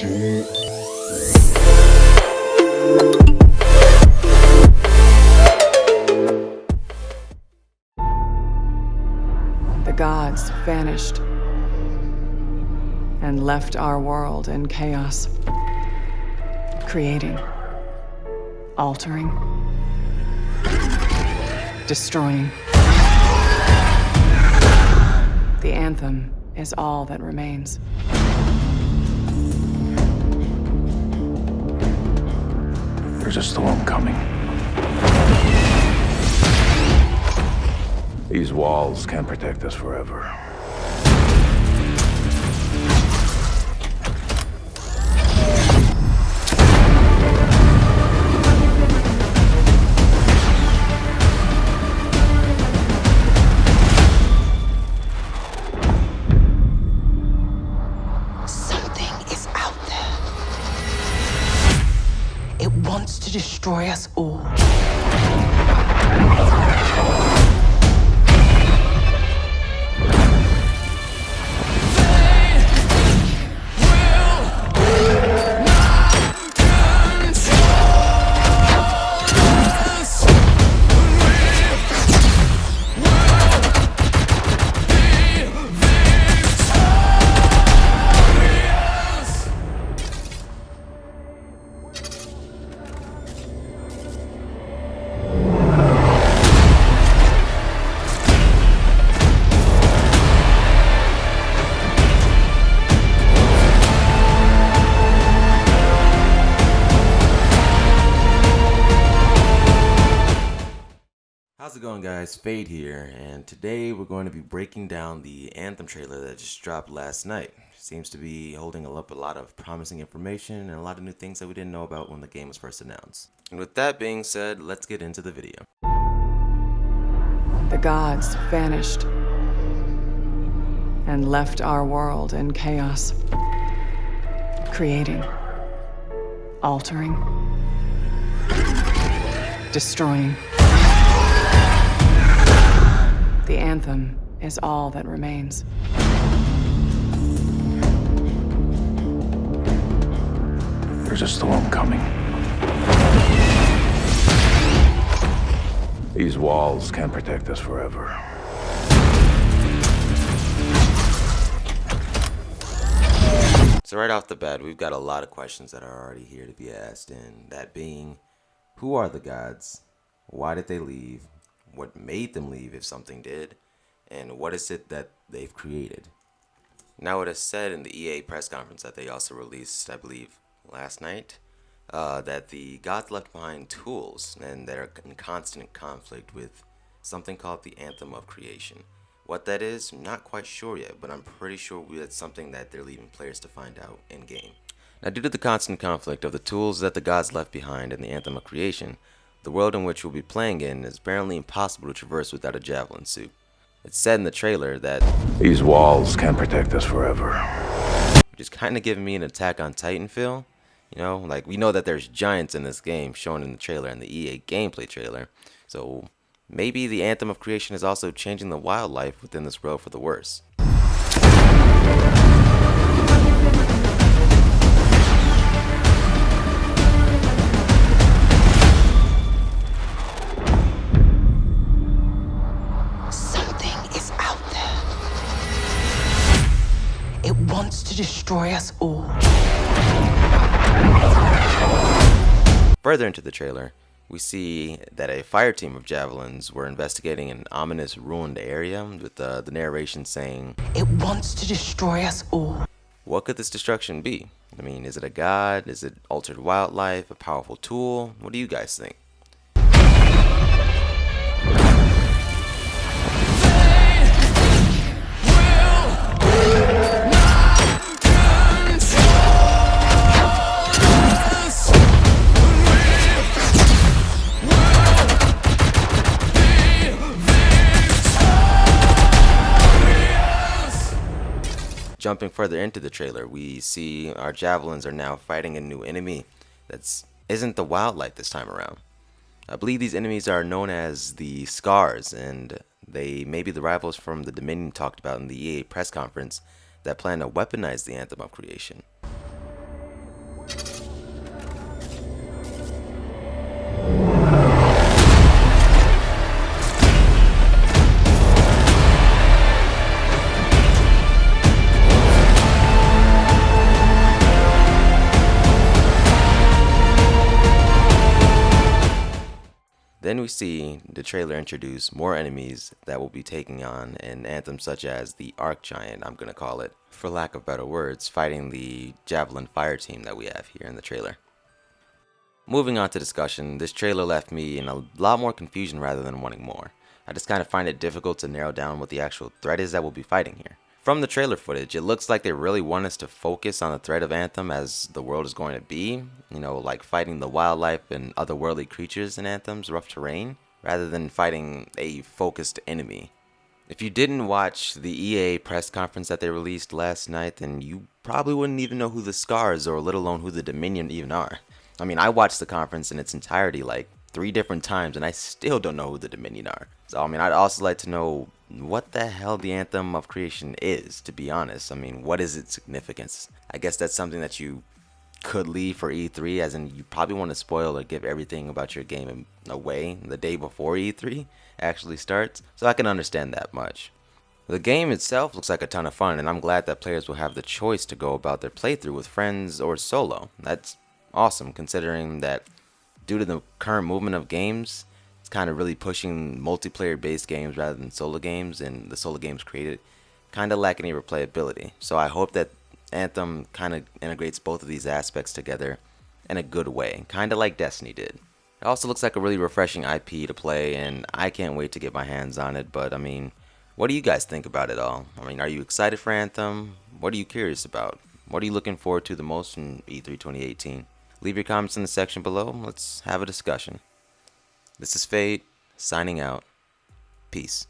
The gods vanished and left our world in chaos, creating, altering, destroying. The Anthem is all that remains. There's a storm coming. These walls can't protect us forever. Something is out there. It wants to destroy us all. How's it going, guys? Fade here, and today we're going to be breaking down the Anthem trailer that just dropped last night. Seems to be holding up a lot of promising information and a lot of new things that we didn't know about when the game was first announced. And with that being said, let's get into the video. The gods vanished and left our world in chaos, creating, altering, destroying. The Anthem is all that remains. There's a storm coming. These walls can't protect us forever. So right off the bat, we've got a lot of questions that are already here to be asked, and that being, who are the gods? Why did they leave? What made them leave, if something did? And what is it that they've created? Now, it is said in the EA press conference that they also released, I believe, last night, that the gods left behind tools, and they're in constant conflict with something called the Anthem of Creation. What that is, I'm not quite sure yet, but I'm pretty sure that's something that they're leaving players to find out in-game. Now, due to the constant conflict of the tools that the gods left behind in the Anthem of Creation, the world in which we'll be playing in is apparently impossible to traverse without a javelin suit. It's said in the trailer that These walls can't protect us forever. which is kind of giving me an Attack on Titan feel. You know, like, we know that there's giants in this game shown in the trailer and the EA gameplay trailer. So maybe the Anthem of Creation is also changing the wildlife within this world for the worse. Wants to destroy us all. Further into the trailer, we see that a fire team of javelins were investigating an ominous ruined area with the narration saying, "It wants to destroy us all." What could this destruction be? I mean, is it a god? Is it altered wildlife? A powerful tool? What do you guys think? Jumping further into the trailer, we see our javelins are now fighting a new enemy that isn't the wildlife this time around. I believe these enemies are known as the Scars, and they may be the rivals from the Dominion talked about in the EA press conference that plan to weaponize the Anthem of Creation. we see the trailer introduce more enemies that will be taking on an Anthem such as the Arcgiant, I'm going to call it, for lack of better words, fighting the Javelin fire team that we have here in the trailer. Moving on to discussion, this trailer left me in a lot more confusion rather than wanting more. I just kind of find it difficult to narrow down what the actual threat is that we'll be fighting here. From the trailer footage, it looks like they really want us to focus on the threat of Anthem as the world is going to be, like fighting the wildlife and otherworldly creatures in Anthem's rough terrain, rather than fighting a focused enemy. If you didn't watch the EA press conference that they released last night, then you probably wouldn't even know who the Scars or let alone who the Dominion even are. I mean, I watched the conference in its entirety like 3 different times and I still don't know who the Dominion are. So, I'd also like to know what the hell the Anthem of Creation is, to be honest. What is its significance? I guess that's something that you could leave for E3, as in you probably want to spoil or give everything about your game away the day before E3 actually starts, so I can understand that much. The game itself looks like a ton of fun, and I'm glad that players will have the choice to go about their playthrough with friends or solo. That's awesome, considering that due to the current movement of games, it's kind of really pushing multiplayer based games rather than solo games, and the solo games created kind of lack any replayability. So I hope that Anthem kind of integrates both of these aspects together in a good way, kind of like Destiny did. It also looks like a really refreshing IP to play, and I can't wait to get my hands on it. But what do you guys think about it all? Are you excited for Anthem? What are you curious about? What are you looking forward to the most in E3 2018? Leave your comments in the section below. Let's have a discussion. This is Fade, signing out. Peace.